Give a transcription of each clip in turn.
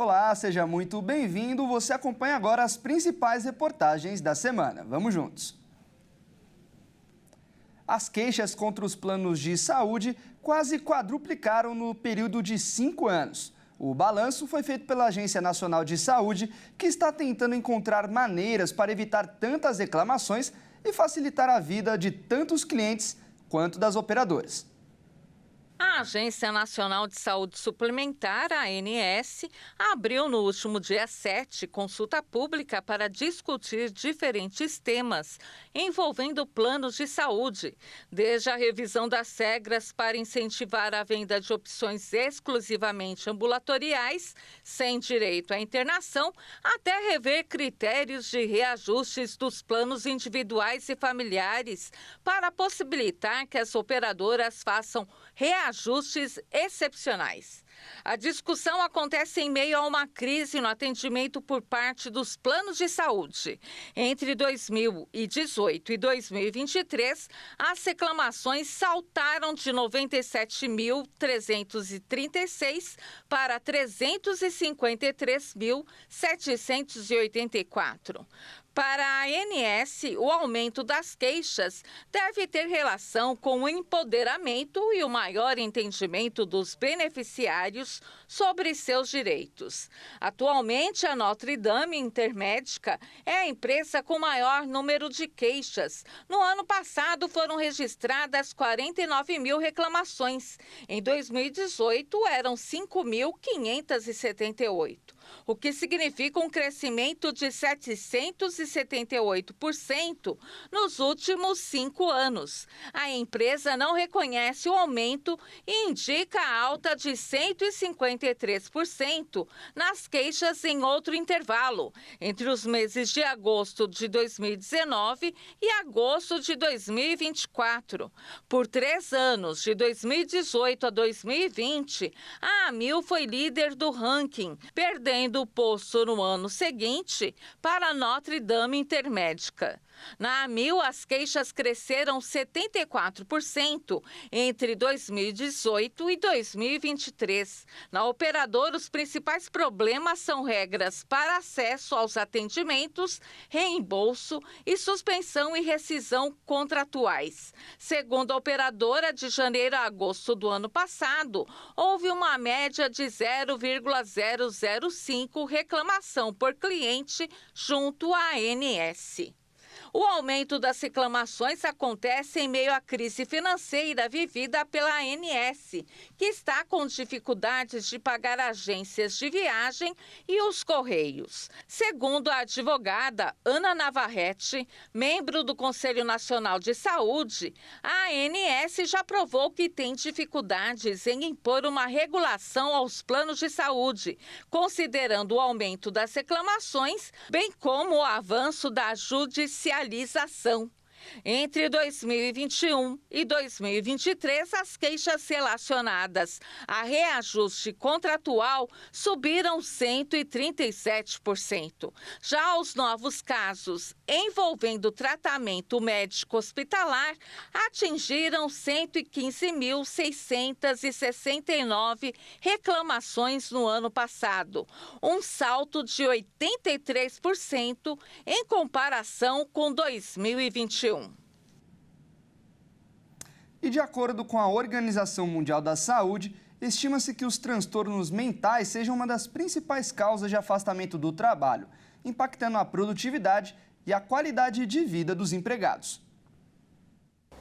Olá, seja muito bem-vindo. Você acompanha agora as principais reportagens da semana. Vamos juntos. As queixas contra os planos de saúde quase quadruplicaram no período de 5 anos. O balanço foi feito pela Agência Nacional de Saúde, que está tentando encontrar maneiras para evitar tantas reclamações e facilitar a vida de tantos clientes quanto das operadoras. A Agência Nacional de Saúde Suplementar, a ANS, abriu no último dia 7 consulta pública para discutir diferentes temas envolvendo planos de saúde, desde a revisão das regras para incentivar a venda de opções exclusivamente ambulatoriais, sem direito à internação, até rever critérios de reajustes dos planos individuais e familiares para possibilitar que as operadoras façam reajustes excepcionais. A discussão acontece em meio a uma crise no atendimento por parte dos planos de saúde. Entre 2018 e 2023, as reclamações saltaram de 97.336 para 353.784. Para a ANS, o aumento das queixas deve ter relação com o empoderamento e o maior entendimento dos beneficiários sobre seus direitos. Atualmente, a Notre Dame Intermédica é a empresa com maior número de queixas. No ano passado, foram registradas 49 mil reclamações. Em 2018, eram 5.578. O que significa um crescimento de 778% nos últimos 5 anos. A empresa não reconhece o aumento e indica a alta de 153% nas queixas em outro intervalo, entre os meses de agosto de 2019 e agosto de 2024. Por 3 anos, de 2018 a 2020, a Amil foi líder do ranking, perdendo o posto no ano seguinte para a Notre Dame Intermédica. Na Amil, as queixas cresceram 74% entre 2018 e 2023. Na operadora, os principais problemas são regras para acesso aos atendimentos, reembolso e suspensão e rescisão contratuais. Segundo a operadora, de janeiro a agosto do ano passado, houve uma média de 0,005 reclamação por cliente junto à ANS. O aumento das reclamações acontece em meio à crise financeira vivida pela ANS, que está com dificuldades de pagar agências de viagem e os Correios. Segundo a advogada Ana Navarrete, membro do Conselho Nacional de Saúde, a ANS já provou que tem dificuldades em impor uma regulação aos planos de saúde, considerando o aumento das reclamações, bem como o avanço da judicialização. Entre 2021 e 2023, as queixas relacionadas a reajuste contratual subiram 137%. Já os novos casos envolvendo tratamento médico hospitalar atingiram 115.669 reclamações no ano passado, um salto de 83% em comparação com 2021. E de acordo com a Organização Mundial da Saúde, estima-se que os transtornos mentais sejam uma das principais causas de afastamento do trabalho, impactando a produtividade e a qualidade de vida dos empregados.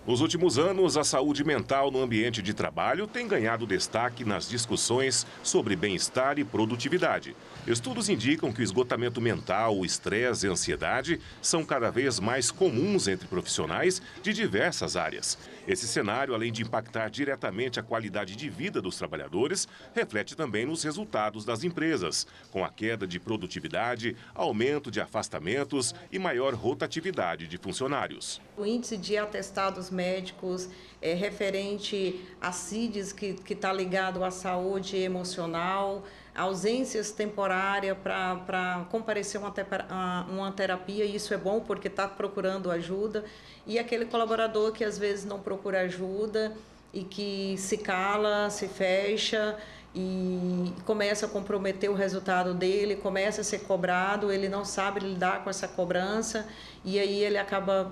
Nos últimos anos, a saúde mental no ambiente de trabalho tem ganhado destaque nas discussões sobre bem-estar e produtividade. Estudos indicam que o esgotamento mental, o estresse e a ansiedade são cada vez mais comuns entre profissionais de diversas áreas. Esse cenário, além de impactar diretamente a qualidade de vida dos trabalhadores, reflete também nos resultados das empresas, com a queda de produtividade, aumento de afastamentos e maior rotatividade de funcionários. O índice de atestados médicos referente a CIDs, que está ligado à saúde emocional, ausências temporárias para comparecer uma terapia, e isso é bom porque está procurando ajuda, e aquele colaborador que às vezes não procura ajuda e que se cala, se fecha e começa a comprometer o resultado dele, começa a ser cobrado, ele não sabe lidar com essa cobrança e aí ele acaba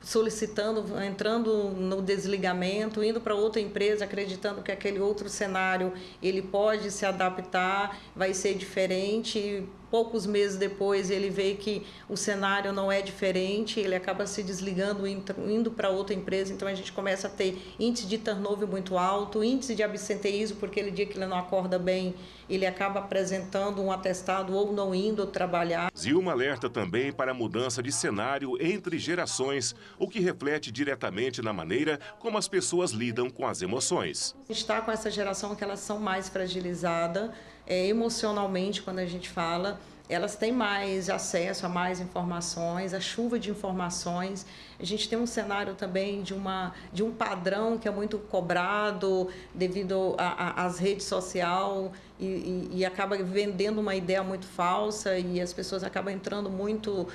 solicitando, entrando no desligamento, indo para outra empresa, acreditando que aquele outro cenário ele pode se adaptar, vai ser diferente. Poucos meses depois ele vê que o cenário não é diferente, ele acaba se desligando, indo para outra empresa, então a gente começa a ter índice de turnover muito alto, índice de absenteísmo, porque aquele dia que ele não acorda bem, ele acaba apresentando um atestado ou não indo trabalhar. Zilma alerta também para a mudança de cenário entre gerações, o que reflete diretamente na maneira como as pessoas lidam com as emoções. A gente está com essa geração que elas são mais fragilizadas, emocionalmente, quando a gente fala, elas têm mais acesso a mais informações, a chuva de informações. A gente tem um cenário também de um padrão que é muito cobrado devido às redes sociais e acaba vendendo uma ideia muito falsa e as pessoas acabam entrando muito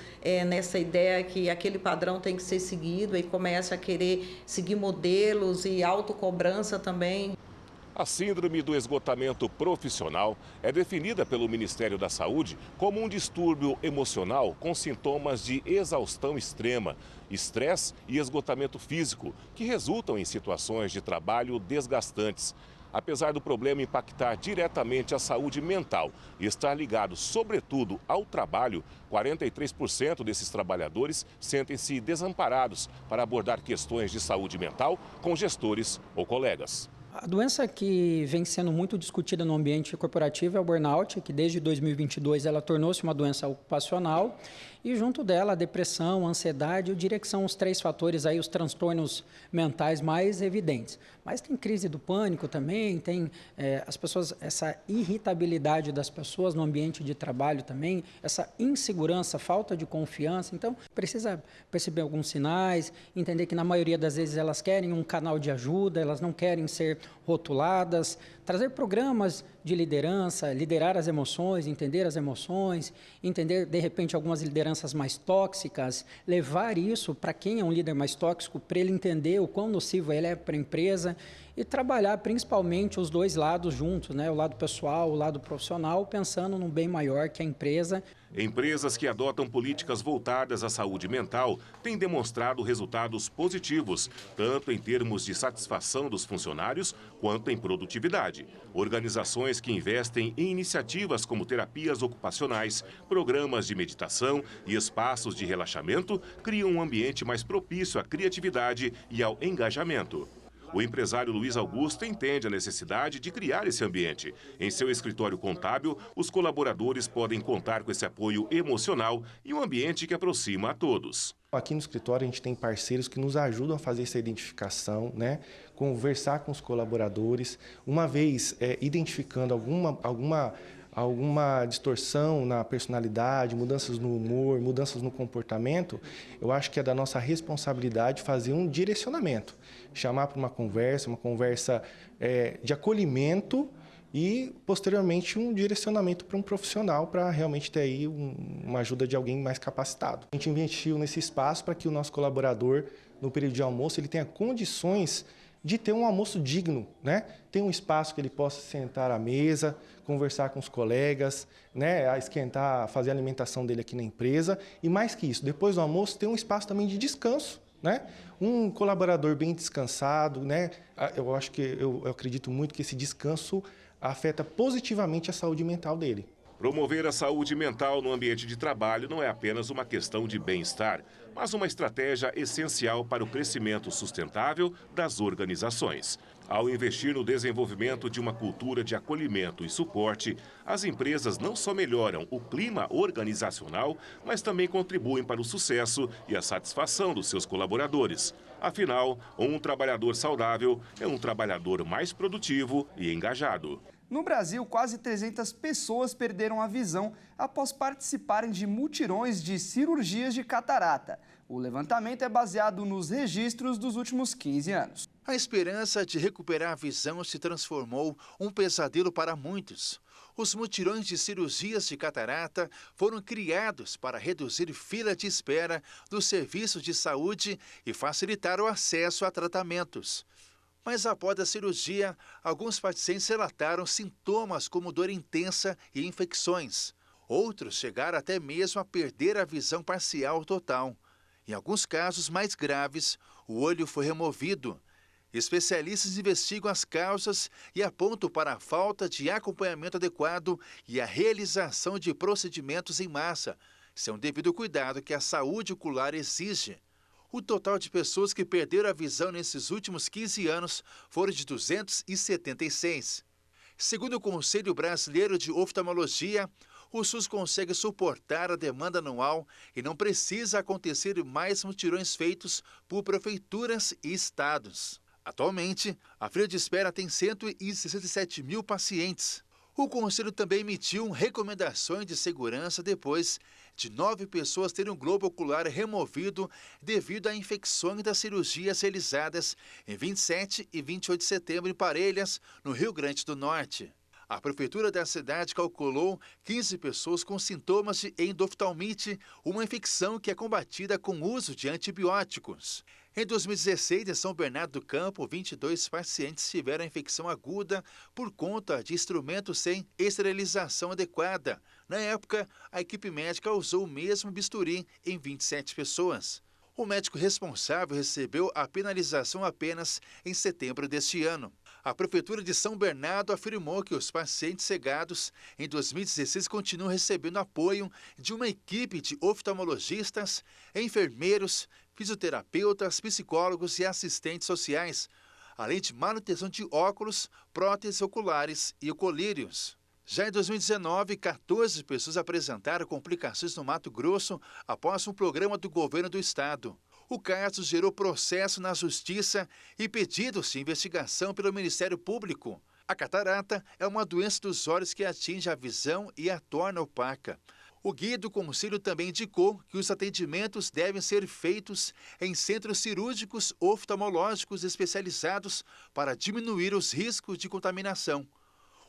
nessa ideia que aquele padrão tem que ser seguido e começa a querer seguir modelos e autocobrança também. A síndrome do esgotamento profissional é definida pelo Ministério da Saúde como um distúrbio emocional com sintomas de exaustão extrema, estresse e esgotamento físico, que resultam em situações de trabalho desgastantes. Apesar do problema impactar diretamente a saúde mental e estar ligado, sobretudo, ao trabalho, 43% desses trabalhadores sentem-se desamparados para abordar questões de saúde mental com gestores ou colegas. A doença que vem sendo muito discutida no ambiente corporativo é o burnout, que desde 2022 ela tornou-se uma doença ocupacional e junto dela a depressão, a ansiedade, eu diria que são os 3 fatores aí, os transtornos mentais mais evidentes. Mas tem crise do pânico também, tem as pessoas, essa irritabilidade das pessoas no ambiente de trabalho também, essa insegurança, falta de confiança. Então, precisa perceber alguns sinais, entender que na maioria das vezes elas querem um canal de ajuda, elas não querem ser rotuladas, trazer programas de liderança, liderar as emoções, entender de repente algumas lideranças mais tóxicas, levar isso para quem é um líder mais tóxico, para ele entender o quão nocivo ele é para a empresa e trabalhar principalmente os 2 lados juntos, né? O lado pessoal, o lado profissional, pensando num bem maior que a empresa. Empresas que adotam políticas voltadas à saúde mental têm demonstrado resultados positivos, tanto em termos de satisfação dos funcionários quanto em produtividade. Organizações que investem em iniciativas como terapias ocupacionais, programas de meditação e espaços de relaxamento criam um ambiente mais propício à criatividade e ao engajamento. O empresário Luiz Augusto entende a necessidade de criar esse ambiente. Em seu escritório contábil, os colaboradores podem contar com esse apoio emocional e um ambiente que aproxima a todos. Aqui no escritório a gente tem parceiros que nos ajudam a fazer essa identificação, né? Conversar com os colaboradores, uma vez identificando alguma distorção na personalidade, mudanças no humor, mudanças no comportamento, eu acho que é da nossa responsabilidade fazer um direcionamento, chamar para uma conversa de acolhimento e, posteriormente, um direcionamento para um profissional para realmente ter aí uma ajuda de alguém mais capacitado. A gente investiu nesse espaço para que o nosso colaborador, no período de almoço, ele tenha condições de ter um almoço digno, né? Ter um espaço que ele possa sentar à mesa, conversar com os colegas, né? Esquentar, fazer a alimentação dele aqui na empresa. E mais que isso, depois do almoço, ter um espaço também de descanso, né? Um colaborador bem descansado, né? Eu acho que eu acredito muito que esse descanso afeta positivamente a saúde mental dele. Promover a saúde mental no ambiente de trabalho não é apenas uma questão de bem-estar, mas uma estratégia essencial para o crescimento sustentável das organizações. Ao investir no desenvolvimento de uma cultura de acolhimento e suporte, as empresas não só melhoram o clima organizacional, mas também contribuem para o sucesso e a satisfação dos seus colaboradores. Afinal, um trabalhador saudável é um trabalhador mais produtivo e engajado. No Brasil, quase 300 pessoas perderam a visão após participarem de mutirões de cirurgias de catarata. O levantamento é baseado nos registros dos últimos 15 anos. A esperança de recuperar a visão se transformou um pesadelo para muitos. Os mutirões de cirurgias de catarata foram criados para reduzir fila de espera dos serviços de saúde e facilitar o acesso a tratamentos. Mas após a cirurgia, alguns pacientes relataram sintomas como dor intensa e infecções. Outros chegaram até mesmo a perder a visão parcial ou total. Em alguns casos mais graves, o olho foi removido. Especialistas investigam as causas e apontam para a falta de acompanhamento adequado e a realização de procedimentos em massa, sem o devido cuidado que a saúde ocular exige. O total de pessoas que perderam a visão nesses últimos 15 anos foram de 276. Segundo o Conselho Brasileiro de Oftalmologia, o SUS consegue suportar a demanda anual e não precisa acontecer mais mutirões feitos por prefeituras e estados. Atualmente, a fila de espera tem 167 mil pacientes. O Conselho também emitiu recomendações de segurança depois de 9 pessoas terem o globo ocular removido devido a infecções das cirurgias realizadas em 27 e 28 de setembro em Parelhas, no Rio Grande do Norte. A prefeitura da cidade calculou 15 pessoas com sintomas de endoftalmite, uma infecção que é combatida com o uso de antibióticos. Em 2016, em São Bernardo do Campo, 22 pacientes tiveram infecção aguda por conta de instrumentos sem esterilização adequada. Na época, a equipe médica usou o mesmo bisturi em 27 pessoas. O médico responsável recebeu a penalização apenas em setembro deste ano. A Prefeitura de São Bernardo afirmou que os pacientes cegados em 2016 continuam recebendo apoio de uma equipe de oftalmologistas, enfermeiros, fisioterapeutas, psicólogos e assistentes sociais, além de manutenção de óculos, próteses oculares e colírios. Já em 2019, 14 pessoas apresentaram complicações no Mato Grosso após um programa do governo do estado. O caso gerou processo na Justiça e pedidos de investigação pelo Ministério Público. A catarata é uma doença dos olhos que atinge a visão e a torna opaca. O guia do Conselho também indicou que os atendimentos devem ser feitos em centros cirúrgicos oftalmológicos especializados para diminuir os riscos de contaminação.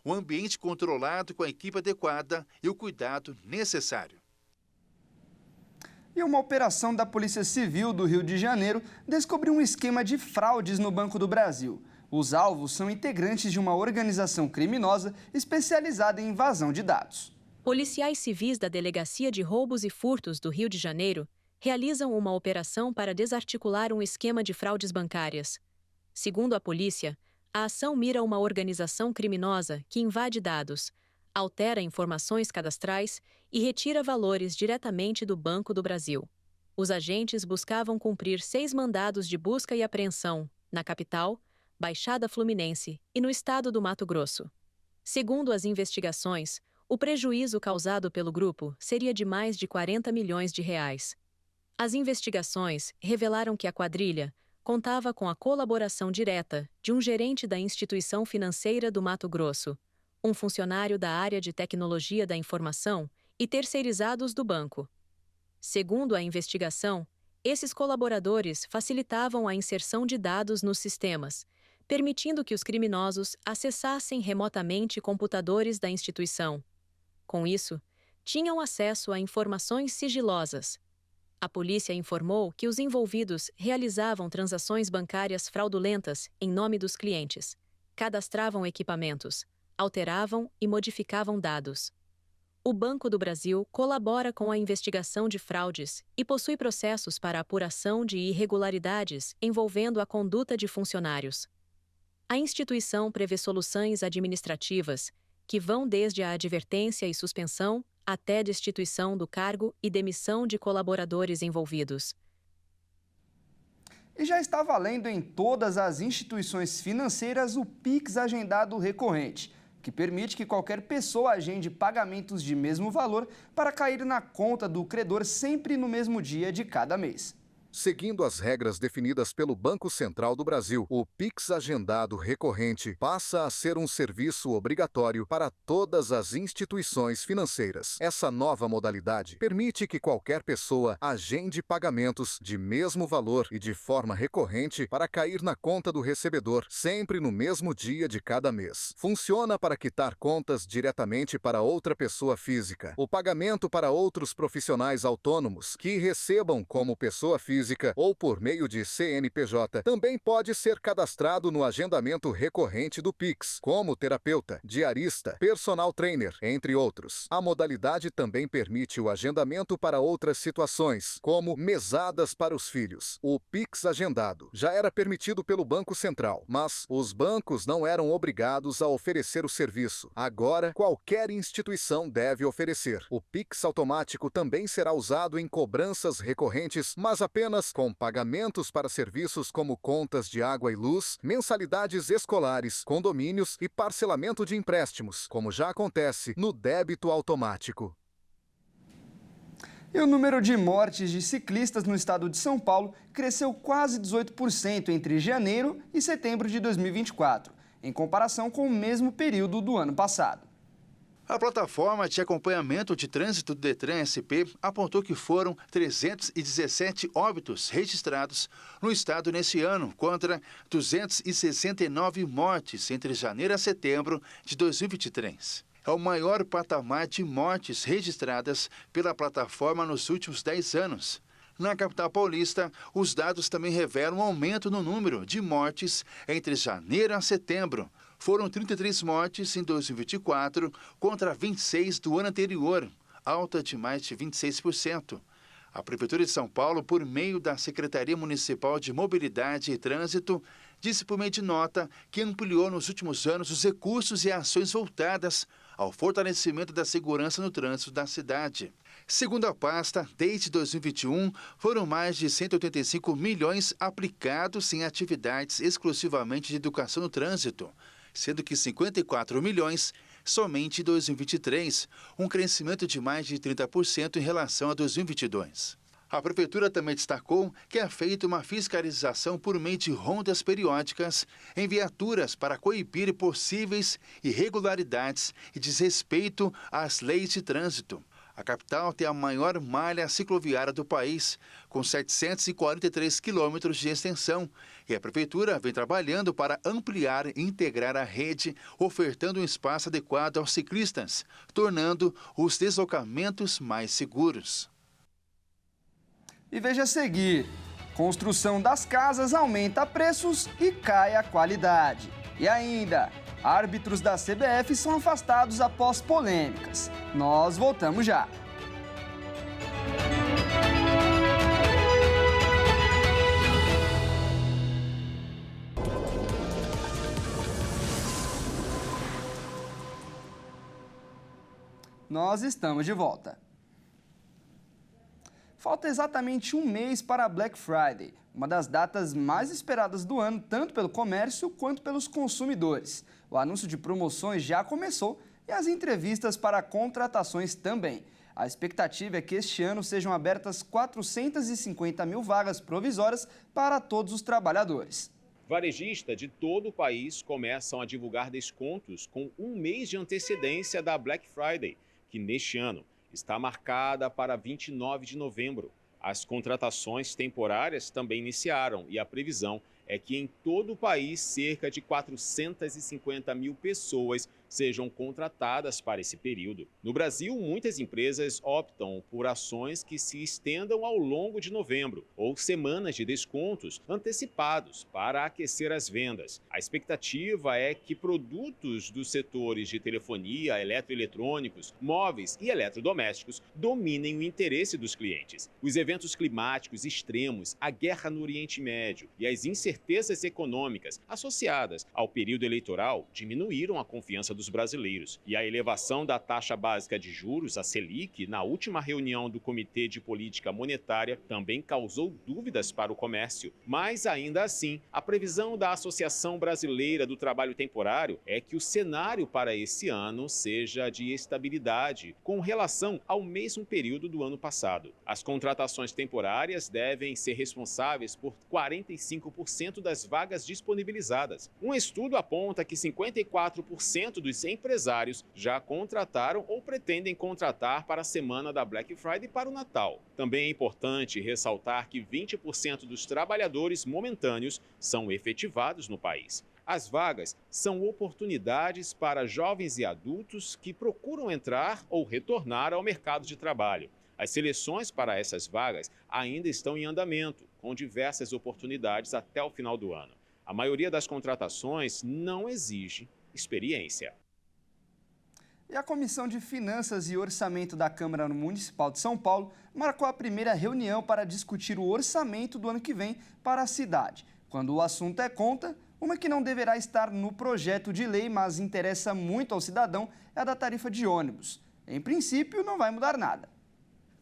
Um ambiente controlado com a equipe adequada e o cuidado necessário. E uma operação da Polícia Civil do Rio de Janeiro descobriu um esquema de fraudes no Banco do Brasil. Os alvos são integrantes de uma organização criminosa especializada em invasão de dados. Policiais civis da Delegacia de Roubos e Furtos do Rio de Janeiro realizam uma operação para desarticular um esquema de fraudes bancárias. Segundo a polícia, a ação mira uma organização criminosa que invade dados, altera informações cadastrais e retira valores diretamente do Banco do Brasil. Os agentes buscavam cumprir 6 mandados de busca e apreensão na capital, Baixada Fluminense e no estado do Mato Grosso. Segundo as investigações, o prejuízo causado pelo grupo seria de mais de 40 milhões de reais. As investigações revelaram que a quadrilha contava com a colaboração direta de um gerente da instituição financeira do Mato Grosso, um funcionário da área de tecnologia da informação e terceirizados do banco. Segundo a investigação, esses colaboradores facilitavam a inserção de dados nos sistemas, permitindo que os criminosos acessassem remotamente computadores da instituição. Com isso, tinham acesso a informações sigilosas. A polícia informou que os envolvidos realizavam transações bancárias fraudulentas em nome dos clientes, cadastravam equipamentos, alteravam e modificavam dados. O Banco do Brasil colabora com a investigação de fraudes e possui processos para apuração de irregularidades envolvendo a conduta de funcionários. A instituição prevê soluções administrativas que vão desde a advertência e suspensão até destituição do cargo e demissão de colaboradores envolvidos. E já está valendo em todas as instituições financeiras o Pix Agendado Recorrente, que permite que qualquer pessoa agende pagamentos de mesmo valor para cair na conta do credor sempre no mesmo dia de cada mês. Seguindo as regras definidas pelo Banco Central do Brasil, o Pix Agendado Recorrente passa a ser um serviço obrigatório para todas as instituições financeiras. Essa nova modalidade permite que qualquer pessoa agende pagamentos de mesmo valor e de forma recorrente para cair na conta do recebedor, sempre no mesmo dia de cada mês. Funciona para quitar contas diretamente para outra pessoa física, o pagamento para outros profissionais autônomos que recebam como pessoa física física ou por meio de CNPJ, também pode ser cadastrado no agendamento recorrente do Pix, como terapeuta, diarista, personal trainer, entre outros. A modalidade também permite o agendamento para outras situações, como mesadas para os filhos. O Pix agendado já era permitido pelo Banco Central, mas os bancos não eram obrigados a oferecer o serviço. Agora, qualquer instituição deve oferecer. O Pix automático também será usado em cobranças recorrentes, mas apenas com pagamentos para serviços como contas de água e luz, mensalidades escolares, condomínios e parcelamento de empréstimos, como já acontece no débito automático. E o número de mortes de ciclistas no estado de São Paulo cresceu quase 18% entre janeiro e setembro de 2024, em comparação com o mesmo período do ano passado. A plataforma de acompanhamento de trânsito do Detran SP apontou que foram 317 óbitos registrados no estado nesse ano, contra 269 mortes entre janeiro a setembro de 2023. É o maior patamar de mortes registradas pela plataforma nos últimos 10 anos. Na capital paulista, os dados também revelam um aumento no número de mortes entre janeiro a setembro. Foram 33 mortes em 2024 contra 26 do ano anterior, alta de mais de 26%. A Prefeitura de São Paulo, por meio da Secretaria Municipal de Mobilidade e Trânsito, disse por meio de nota que ampliou nos últimos anos os recursos e ações voltadas ao fortalecimento da segurança no trânsito da cidade. Segundo a pasta, desde 2021, foram mais de 185 milhões aplicados em atividades exclusivamente de educação no trânsito, sendo que 54 milhões somente em 2023, um crescimento de mais de 30% em relação a 2022. A Prefeitura também destacou que é feita uma fiscalização por meio de rondas periódicas em viaturas para coibir possíveis irregularidades e desrespeito às leis de trânsito. A capital tem a maior malha cicloviária do país, com 743 quilômetros de extensão, e a Prefeitura vem trabalhando para ampliar e integrar a rede, ofertando um espaço adequado aos ciclistas, tornando os deslocamentos mais seguros. E veja a seguir: construção das casas aumenta preços e cai a qualidade. E ainda, árbitros da CBF são afastados após polêmicas. Nós voltamos já. Nós estamos de volta. Falta exatamente um mês para a Black Friday, uma das datas mais esperadas do ano, tanto pelo comércio quanto pelos consumidores. O anúncio de promoções já começou e as entrevistas para contratações também. A expectativa é que este ano sejam abertas 450 mil vagas provisórias para todos os trabalhadores. Varejistas de todo o país começam a divulgar descontos com um mês de antecedência da Black Friday, que neste ano está marcada para 29 de novembro. As contratações temporárias também iniciaram e a previsão é que em todo o país cerca de 450 mil pessoas sejam contratadas para esse período. No Brasil, muitas empresas optam por ações que se estendam ao longo de novembro ou semanas de descontos antecipados para aquecer as vendas. A expectativa é que produtos dos setores de telefonia, eletroeletrônicos, móveis e eletrodomésticos dominem o interesse dos clientes. Os eventos climáticos extremos, a guerra no Oriente Médio e as incertezas econômicas associadas ao período eleitoral diminuíram a confiança dos brasileiros. E a elevação da taxa básica de juros, a Selic, na última reunião do Comitê de Política Monetária, também causou dúvidas para o comércio. Mas, ainda assim, a previsão da Associação Brasileira do Trabalho Temporário é que o cenário para esse ano seja de estabilidade, com relação ao mesmo período do ano passado. As contratações temporárias devem ser responsáveis por 45% das vagas disponibilizadas. Um estudo aponta que 54% dos empresários já contrataram ou pretendem contratar para a semana da Black Friday e para o Natal. Também é importante ressaltar que 20% dos trabalhadores momentâneos são efetivados no país. As vagas são oportunidades para jovens e adultos que procuram entrar ou retornar ao mercado de trabalho. As seleções para essas vagas ainda estão em andamento, com diversas oportunidades até o final do ano. A maioria das contratações não exige experiência. E a Comissão de Finanças e Orçamento da Câmara Municipal de São Paulo marcou a primeira reunião para discutir o orçamento do ano que vem para a cidade. Quando o assunto é conta, uma que não deverá estar no projeto de lei, mas interessa muito ao cidadão, é a da tarifa de ônibus. Em princípio, não vai mudar nada.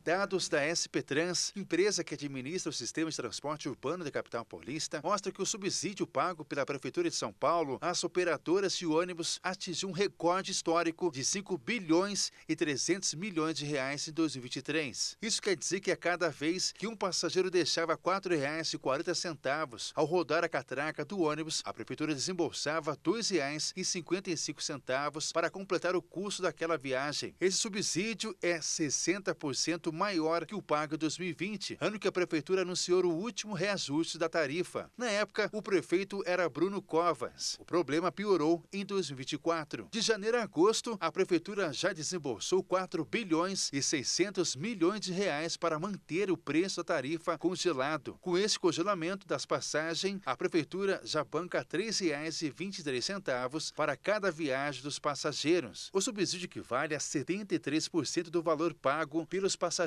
Dados da SP Trans, empresa que administra o sistema de transporte urbano da capital paulista, mostram que o subsídio pago pela Prefeitura de São Paulo às operadoras de ônibus atingiu um recorde histórico de 5 bilhões e 300 milhões de reais em 2023. Isso quer dizer que a cada vez que um passageiro deixava R$ 4,40 ao rodar a catraca do ônibus, a Prefeitura desembolsava R$ 2,55 para completar o custo daquela viagem. Esse subsídio é 60% maior que o pago em 2020, ano que a Prefeitura anunciou o último reajuste da tarifa. Na época, o prefeito era Bruno Covas. O problema piorou em 2024. De janeiro a agosto, a Prefeitura já desembolsou 4 bilhões e 600 milhões de reais para manter o preço da tarifa congelado. Com esse congelamento das passagens, a Prefeitura já banca R$ 3,23 para cada viagem dos passageiros. O subsídio equivale a 73% do valor pago pelos passageiros.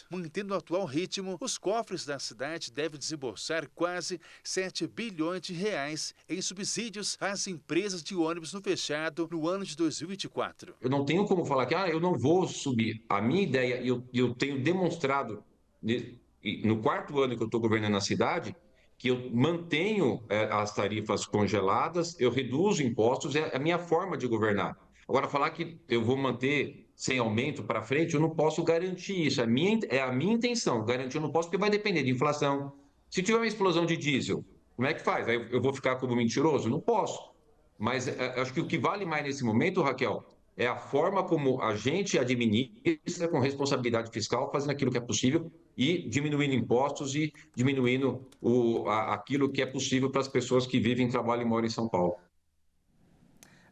Mantendo o atual ritmo, os cofres da cidade devem desembolsar quase 7 bilhões de reais em subsídios às empresas de ônibus no fechado no ano de 2024. Eu não tenho como falar que eu não vou subir. A minha ideia, eu tenho demonstrado no 4º ano que eu estou governando a cidade, que eu mantenho as tarifas congeladas, eu reduzo impostos, é a minha forma de governar. Agora, falar que eu vou manter sem aumento para frente, eu não posso garantir isso. É a minha intenção. Garantir eu não posso, porque vai depender de inflação. Se tiver uma explosão de diesel, como é que faz? Aí eu vou ficar como mentiroso? Não posso. Mas acho que o que vale mais nesse momento, Raquel, é a forma como a gente administra com responsabilidade fiscal, fazendo aquilo que é possível e diminuindo impostos e diminuindo aquilo que é possível para as pessoas que vivem, trabalham e moram em São Paulo.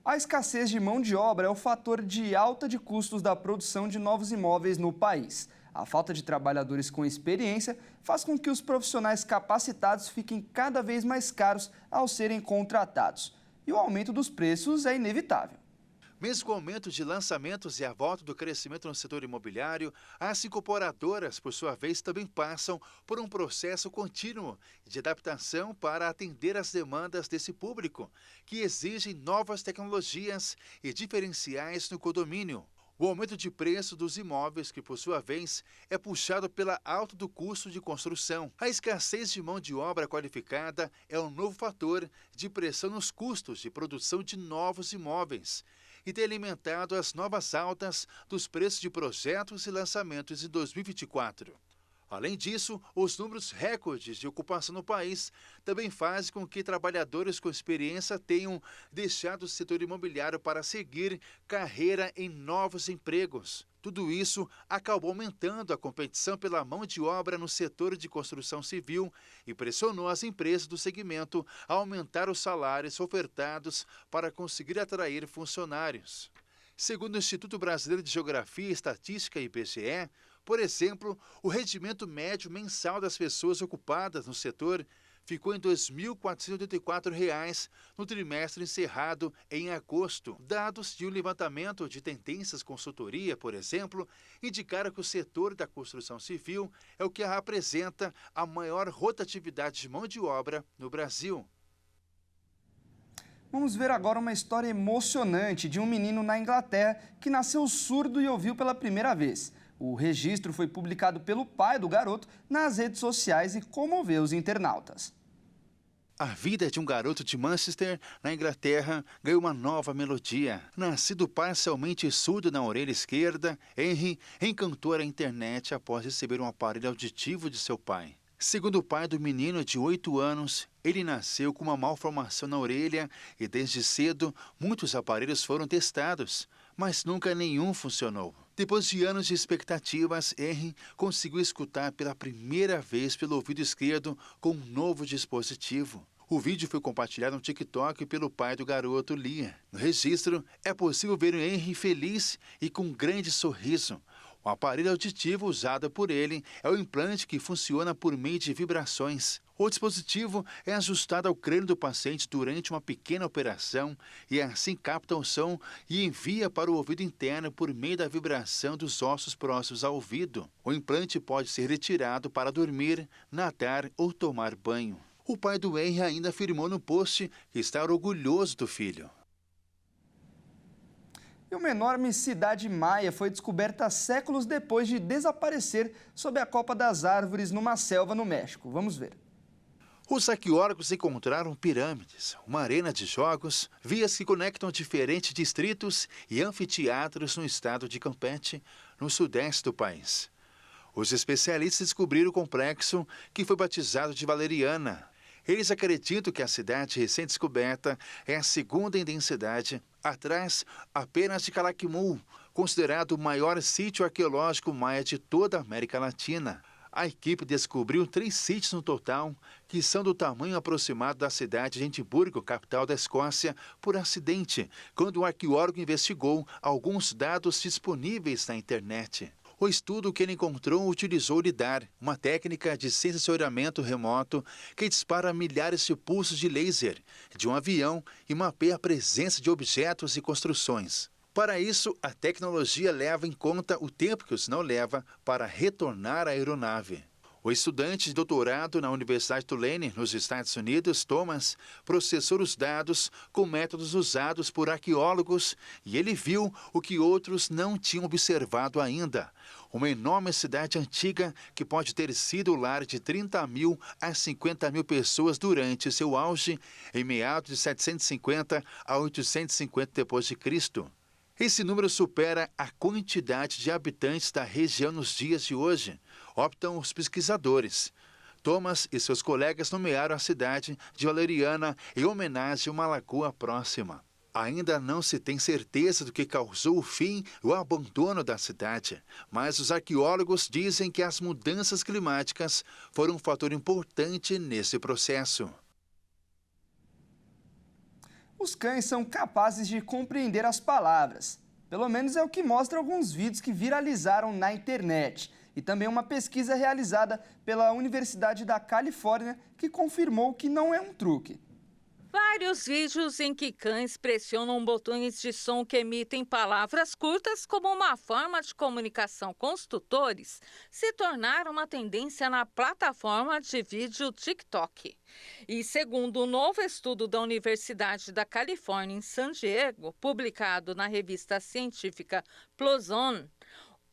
A escassez de mão de obra é o fator de alta de custos da produção de novos imóveis no país. A falta de trabalhadores com experiência faz com que os profissionais capacitados fiquem cada vez mais caros ao serem contratados. E o aumento dos preços é inevitável. Mesmo com o aumento de lançamentos e a volta do crescimento no setor imobiliário, as incorporadoras, por sua vez, também passam por um processo contínuo de adaptação para atender às demandas desse público, que exigem novas tecnologias e diferenciais no condomínio. O aumento de preço dos imóveis, que por sua vez é puxado pela alta do custo de construção. A escassez de mão de obra qualificada é um novo fator de pressão nos custos de produção de novos imóveis e tem alimentado as novas altas dos preços de projetos e lançamentos em 2024. Além disso, os números recordes de ocupação no país também fazem com que trabalhadores com experiência tenham deixado o setor imobiliário para seguir carreira em novos empregos. Tudo isso acabou aumentando a competição pela mão de obra no setor de construção civil e pressionou as empresas do segmento a aumentar os salários ofertados para conseguir atrair funcionários. Segundo o Instituto Brasileiro de Geografia e Estatística, IBGE, por exemplo, o rendimento médio mensal das pessoas ocupadas no setor ficou em R$ 2.484 no trimestre encerrado em agosto. Dados de um levantamento de Tendências Consultoria, por exemplo, indicaram que o setor da construção civil é o que apresenta a maior rotatividade de mão de obra no Brasil. Vamos ver agora uma história emocionante de um menino na Inglaterra que nasceu surdo e ouviu pela primeira vez. O registro foi publicado pelo pai do garoto nas redes sociais e comoveu os internautas. A vida de um garoto de Manchester, na Inglaterra, ganhou uma nova melodia. Nascido parcialmente surdo na orelha esquerda, Henry encantou a internet após receber um aparelho auditivo de seu pai. Segundo o pai do menino de 8 anos, ele nasceu com uma malformação na orelha e desde cedo muitos aparelhos foram testados, mas nunca nenhum funcionou. Depois de anos de expectativas, Henry conseguiu escutar pela primeira vez pelo ouvido esquerdo com um novo dispositivo. O vídeo foi compartilhado no TikTok pelo pai do garoto, Liam. No registro, é possível ver o Henry feliz e com um grande sorriso. O aparelho auditivo usado por ele é o implante que funciona por meio de vibrações. O dispositivo é ajustado ao crânio do paciente durante uma pequena operação e assim capta o som e envia para o ouvido interno por meio da vibração dos ossos próximos ao ouvido. O implante pode ser retirado para dormir, nadar ou tomar banho. O pai do Henry ainda afirmou no post que está orgulhoso do filho. E uma enorme cidade maia foi descoberta séculos depois de desaparecer sob a copa das árvores numa selva no México. Vamos ver. Os arqueólogos encontraram pirâmides, uma arena de jogos, vias que conectam diferentes distritos e anfiteatros no estado de Campeche, no sudeste do país. Os especialistas descobriram o complexo, que foi batizado de Valeriana. Eles acreditam que a cidade recém-descoberta é a segunda em densidade, atrás apenas de Calakmul, considerado o maior sítio arqueológico maia de toda a América Latina. A equipe descobriu 3 sítios no total, que são do tamanho aproximado da cidade de Edimburgo, capital da Escócia, por acidente, quando o arqueólogo investigou alguns dados disponíveis na internet. O estudo que ele encontrou utilizou o LIDAR, uma técnica de sensoriamento remoto que dispara milhares de pulsos de laser de um avião e mapeia a presença de objetos e construções. Para isso, a tecnologia leva em conta o tempo que o sinal leva para retornar à aeronave. O estudante de doutorado na Universidade de Tulane, nos Estados Unidos, Thomas, processou os dados com métodos usados por arqueólogos e ele viu o que outros não tinham observado ainda. Uma enorme cidade antiga que pode ter sido o lar de 30 mil a 50 mil pessoas durante seu auge, em meados de 750 a 850 d.C. Esse número supera a quantidade de habitantes da região nos dias de hoje, optam os pesquisadores. Thomas e seus colegas nomearam a cidade de Valeriana em homenagem a uma lagoa próxima. Ainda não se tem certeza do que causou o fim e o abandono da cidade, mas os arqueólogos dizem que as mudanças climáticas foram um fator importante nesse processo. Os cães são capazes de compreender as palavras. Pelo menos é o que mostra alguns vídeos que viralizaram na internet. E também uma pesquisa realizada pela Universidade da Califórnia que confirmou que não é um truque. Vários vídeos em que cães pressionam botões de som que emitem palavras curtas como uma forma de comunicação com os tutores se tornaram uma tendência na plataforma de vídeo TikTok. E segundo um novo estudo da Universidade da Califórnia em San Diego, publicado na revista científica PLOS ON,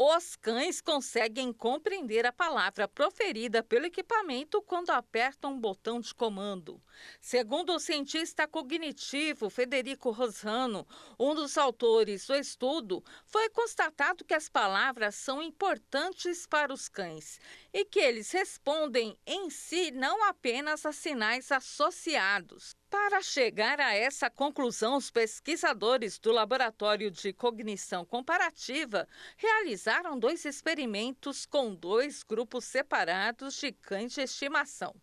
os cães conseguem compreender a palavra proferida pelo equipamento quando apertam um botão de comando. Segundo o cientista cognitivo Federico Rosano, um dos autores do estudo, foi constatado que as palavras são importantes para os cães e que eles respondem em si não apenas a sinais associados. Para chegar a essa conclusão, os pesquisadores do Laboratório de Cognição Comparativa realizaram 2 experimentos com 2 grupos separados de cães de estimação.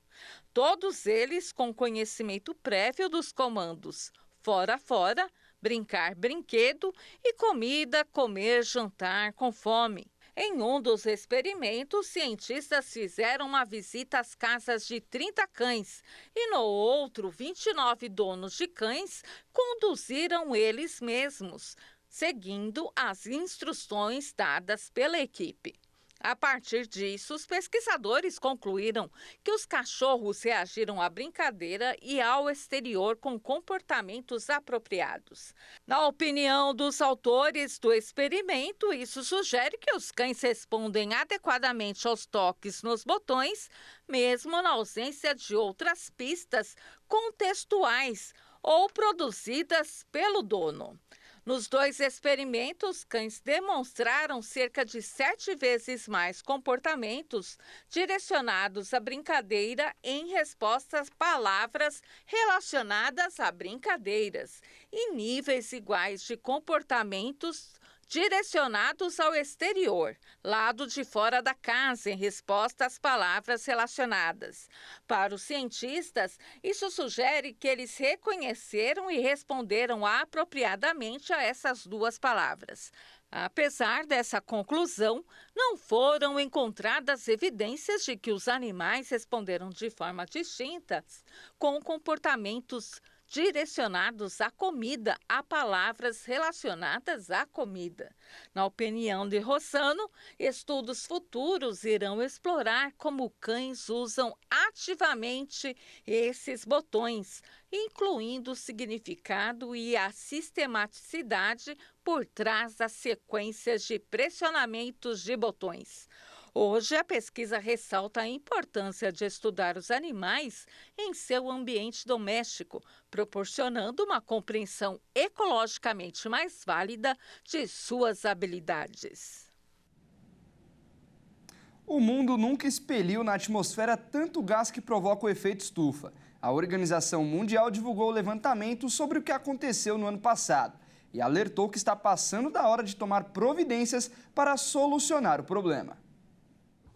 Todos eles com conhecimento prévio dos comandos fora, fora, brincar, brinquedo e comida, comer, jantar, com fome. Em um dos experimentos, cientistas fizeram uma visita às casas de 30 cães e no outro, 29 donos de cães conduziram eles mesmos, seguindo as instruções dadas pela equipe. A partir disso, os pesquisadores concluíram que os cachorros reagiram à brincadeira e ao exterior com comportamentos apropriados. Na opinião dos autores do experimento, isso sugere que os cães respondem adequadamente aos toques nos botões, mesmo na ausência de outras pistas contextuais ou produzidas pelo dono. Nos 2 experimentos, cães demonstraram cerca de 7 vezes mais comportamentos direcionados à brincadeira em respostas a palavras relacionadas a brincadeiras e níveis iguais de comportamentos direcionados ao exterior, lado de fora da casa, em resposta às palavras relacionadas. Para os cientistas, isso sugere que eles reconheceram e responderam apropriadamente a essas 2 palavras. Apesar dessa conclusão, não foram encontradas evidências de que os animais responderam de forma distinta com comportamentos direcionados à comida, a palavras relacionadas à comida. Na opinião de Rossano, estudos futuros irão explorar como cães usam ativamente esses botões, incluindo o significado e a sistematicidade por trás das sequências de pressionamentos de botões. Hoje, a pesquisa ressalta a importância de estudar os animais em seu ambiente doméstico, proporcionando uma compreensão ecologicamente mais válida de suas habilidades. O mundo nunca expeliu na atmosfera tanto gás que provoca o efeito estufa. A Organização Mundial divulgou o levantamento sobre o que aconteceu no ano passado e alertou que está passando da hora de tomar providências para solucionar o problema.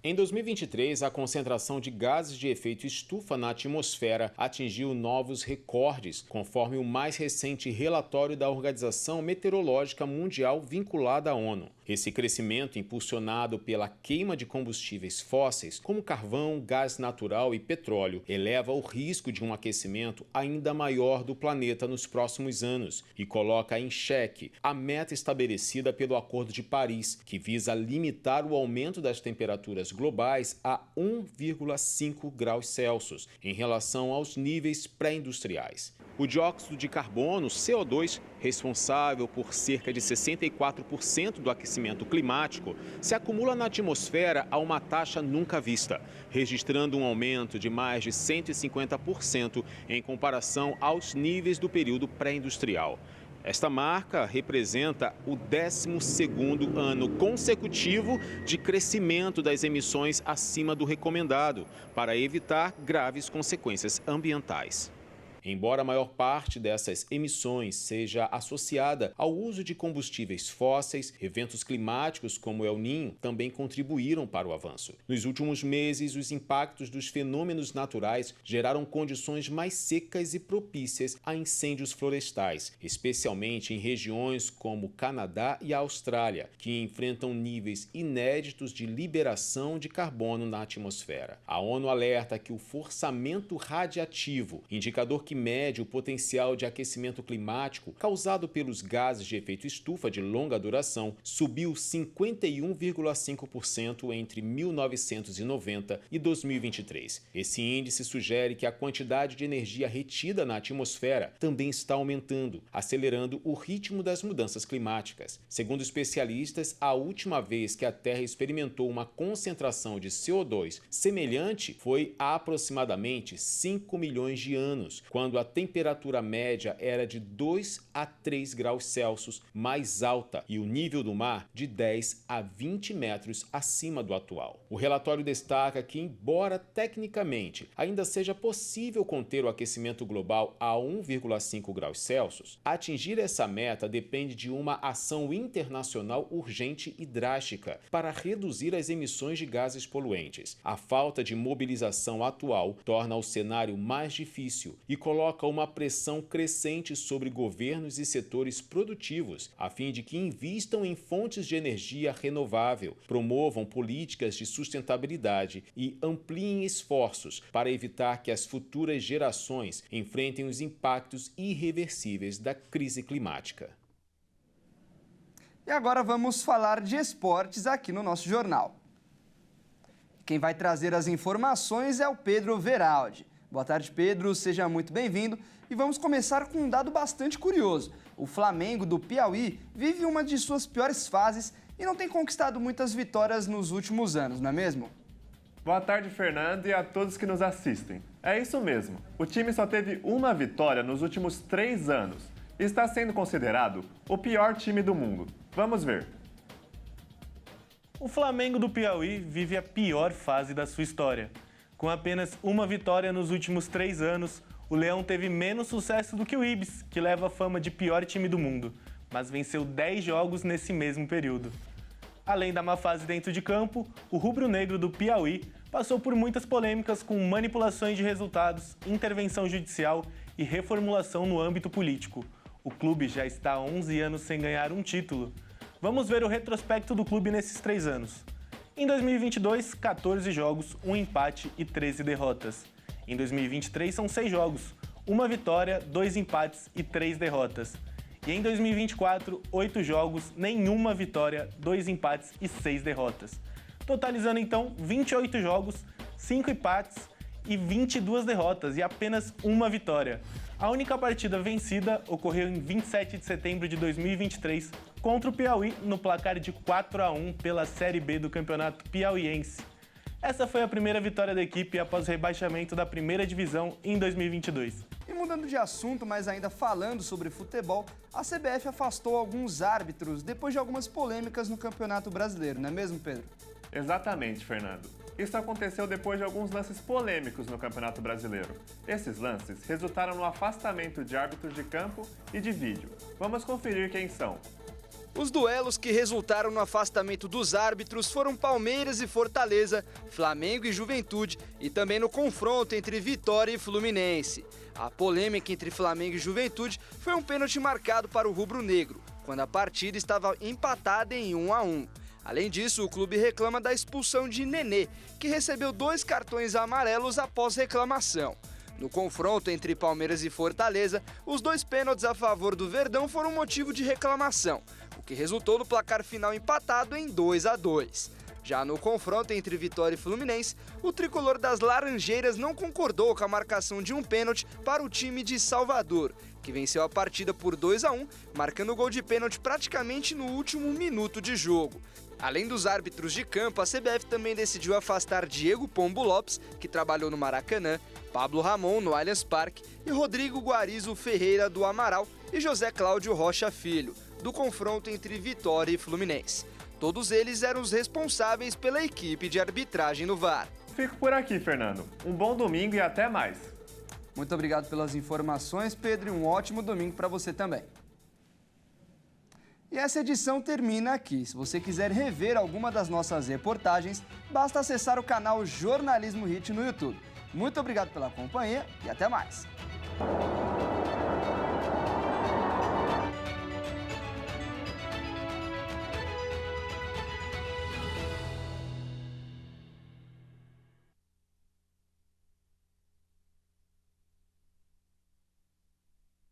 Em 2023, a concentração de gases de efeito estufa na atmosfera atingiu novos recordes, conforme o mais recente relatório da Organização Meteorológica Mundial vinculada à ONU. Esse crescimento, impulsionado pela queima de combustíveis fósseis, como carvão, gás natural e petróleo, eleva o risco de um aquecimento ainda maior do planeta nos próximos anos e coloca em xeque a meta estabelecida pelo Acordo de Paris, que visa limitar o aumento das temperaturas globais a 1,5 graus Celsius em relação aos níveis pré-industriais. O dióxido de carbono, CO2, responsável por cerca de 64% do aquecimento climático, se acumula na atmosfera a uma taxa nunca vista, registrando um aumento de mais de 150% em comparação aos níveis do período pré-industrial. Esta marca representa o 12º ano consecutivo de crescimento das emissões acima do recomendado, para evitar graves consequências ambientais. Embora a maior parte dessas emissões seja associada ao uso de combustíveis fósseis, eventos climáticos como El Niño também contribuíram para o avanço. Nos últimos meses, os impactos dos fenômenos naturais geraram condições mais secas e propícias a incêndios florestais, especialmente em regiões como o Canadá e a Austrália, que enfrentam níveis inéditos de liberação de carbono na atmosfera. A ONU alerta que o forçamento radiativo, indicador que mede o potencial de aquecimento climático causado pelos gases de efeito estufa de longa duração, subiu 51,5% entre 1990 e 2023. Esse índice sugere que a quantidade de energia retida na atmosfera também está aumentando, acelerando o ritmo das mudanças climáticas. Segundo especialistas, a última vez que a Terra experimentou uma concentração de CO2 semelhante foi há aproximadamente 5 milhões de anos, quando a temperatura média era de 2 a 3 graus Celsius mais alta e o nível do mar de 10 a 20 metros acima do atual. O relatório destaca que, embora tecnicamente ainda seja possível conter o aquecimento global a 1,5 graus Celsius, atingir essa meta depende de uma ação internacional urgente e drástica para reduzir as emissões de gases poluentes. A falta de mobilização atual torna o cenário mais difícil e coloca uma pressão crescente sobre governos e setores produtivos, a fim de que invistam em fontes de energia renovável, promovam políticas de sustentabilidade e ampliem esforços para evitar que as futuras gerações enfrentem os impactos irreversíveis da crise climática. E agora vamos falar de esportes aqui no nosso jornal. Quem vai trazer as informações é o Pedro Veraldi. Boa tarde, Pedro. Seja muito bem-vindo. E vamos começar com um dado bastante curioso. O Flamengo do Piauí vive uma de suas piores fases e não tem conquistado muitas vitórias nos últimos anos, não é mesmo? Boa tarde, Fernando, e a todos que nos assistem. É isso mesmo. O time só teve uma vitória nos últimos 3 anos e está sendo considerado o pior time do mundo. Vamos ver. O Flamengo do Piauí vive a pior fase da sua história. Com apenas uma vitória nos últimos 3 anos, o Leão teve menos sucesso do que o Ibis, que leva a fama de pior time do mundo, mas venceu 10 jogos nesse mesmo período. Além da má fase dentro de campo, o rubro-negro do Piauí passou por muitas polêmicas com manipulações de resultados, intervenção judicial e reformulação no âmbito político. O clube já está há 11 anos sem ganhar um título. Vamos ver o retrospecto do clube nesses 3 anos. Em 2022, 14 jogos, 1 empate e 13 derrotas. Em 2023, são 6 jogos, 1 vitória, 2 empates e 3 derrotas. E em 2024, 8 jogos, nenhuma vitória, 2 empates e 6 derrotas. Totalizando então 28 jogos, 5 empates e 22 derrotas e apenas 1 vitória. A única partida vencida ocorreu em 27 de setembro de 2023 contra o Piauí no placar de 4-1 pela Série B do Campeonato Piauiense. Essa foi a primeira vitória da equipe após o rebaixamento da primeira divisão em 2022. E mudando de assunto, mas ainda falando sobre futebol, a CBF afastou alguns árbitros depois de algumas polêmicas no Campeonato Brasileiro, não é mesmo, Pedro? Exatamente, Fernando. Isso aconteceu depois de alguns lances polêmicos no Campeonato Brasileiro. Esses lances resultaram no afastamento de árbitros de campo e de vídeo. Vamos conferir quem são. Os duelos que resultaram no afastamento dos árbitros foram Palmeiras e Fortaleza, Flamengo e Juventude e também no confronto entre Vitória e Fluminense. A polêmica entre Flamengo e Juventude foi um pênalti marcado para o rubro-negro, quando a partida estava empatada em 1-1. Além disso, o clube reclama da expulsão de Nenê, que recebeu 2 cartões amarelos após reclamação. No confronto entre Palmeiras e Fortaleza, os 2 pênaltis a favor do Verdão foram motivo de reclamação, o que resultou no placar final empatado em 2-2. Já no confronto entre Vitória e Fluminense, o tricolor das Laranjeiras não concordou com a marcação de um pênalti para o time de Salvador, que venceu a partida por 2-1, marcando o gol de pênalti praticamente no último minuto de jogo. Além dos árbitros de campo, a CBF também decidiu afastar Diego Pombo Lopes, que trabalhou no Maracanã, Pablo Ramon no Allianz Parque e Rodrigo Guarizo Ferreira do Amaral e José Cláudio Rocha Filho, do confronto entre Vitória e Fluminense. Todos eles eram os responsáveis pela equipe de arbitragem no VAR. Fico por aqui, Fernando. Um bom domingo e até mais. Muito obrigado pelas informações, Pedro, e um ótimo domingo para você também. E essa edição termina aqui. Se você quiser rever alguma das nossas reportagens, basta acessar o canal Jornalismo Hit no YouTube. Muito obrigado pela companhia e até mais.